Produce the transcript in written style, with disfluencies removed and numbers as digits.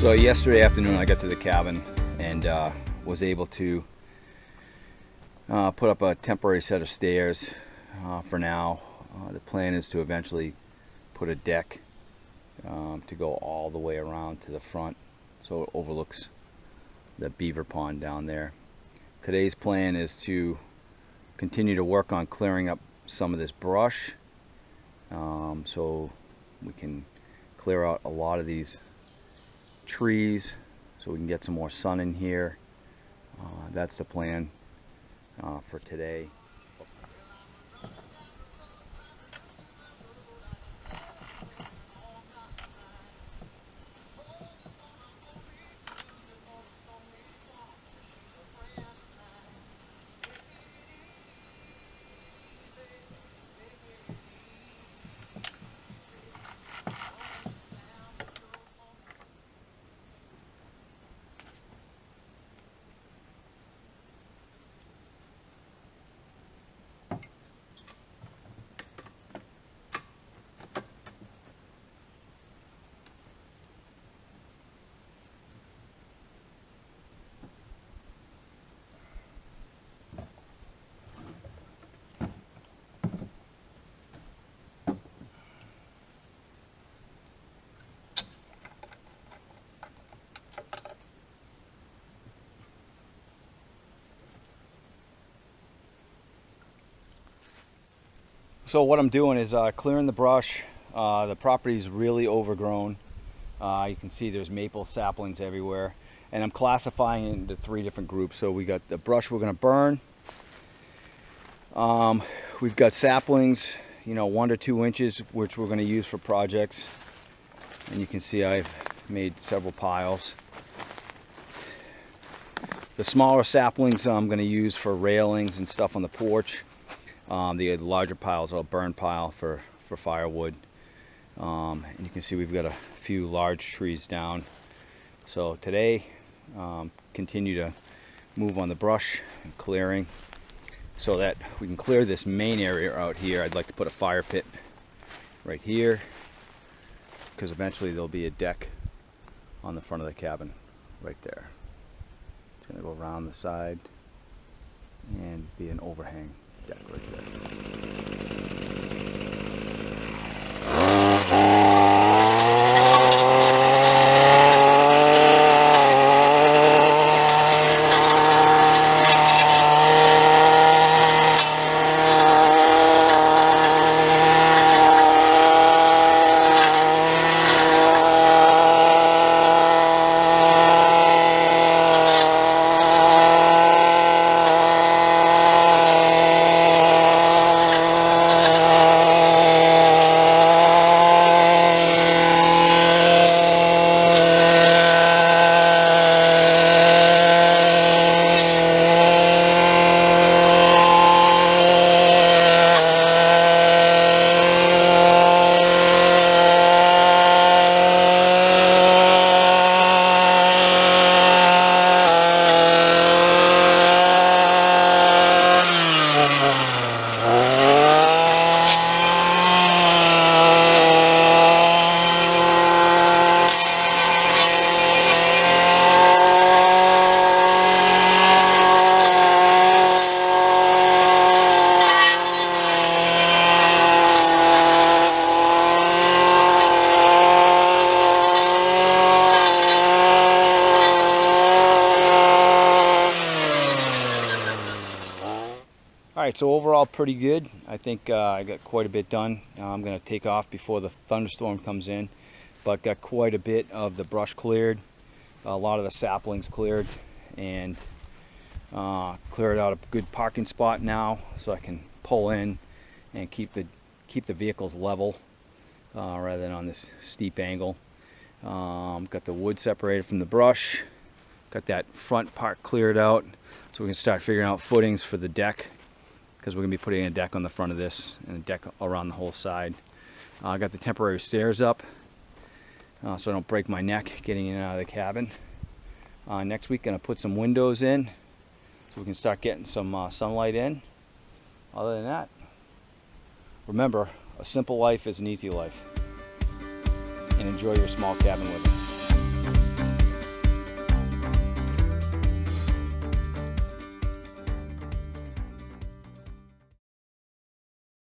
So yesterday afternoon I got to the cabin and was able to put up a temporary set of stairs for now. The plan is to eventually put a deck to go all the way around to the front so it overlooks the beaver pond down there. Today's plan is to continue to work on clearing up some of this brush so we can clear out a lot of these trees so we can get some more sun in here. That's the plan for today. So what I'm doing is clearing the brush. The property is really overgrown. You can see there's maple saplings everywhere, and I'm classifying it into 3 different groups. So we got the brush we're going to burn. We've got saplings, 1 to 2 inches, which we're going to use for projects. And you can see I've made several piles. The smaller saplings I'm going to use for railings and stuff on the porch. The larger piles are a burn pile for firewood. And you can see we've got a few large trees down. So today, continue to move on the brush and clearing so that we can clear this main area out here. I'd like to put a fire pit right here because eventually there'll be a deck on the front of the cabin right there. It's going to go around the side and be an overhang deck right there. Alright, so overall pretty good. I think I got quite a bit done. I'm going to take off before the thunderstorm comes in, but got quite a bit of the brush cleared, a lot of the saplings cleared, and cleared out a good parking spot now so I can pull in and keep the vehicles level rather than on this steep angle. Got the wood separated from the brush, got that front part cleared out so we can start figuring out footings for the deck, because we're going to be putting a deck on the front of this and a deck around the whole side. I got the temporary stairs up so I don't break my neck getting in and out of the cabin. Next week, going to put some windows in so we can start getting some sunlight in. Other than that, remember, a simple life is an easy life. And enjoy your small cabin living.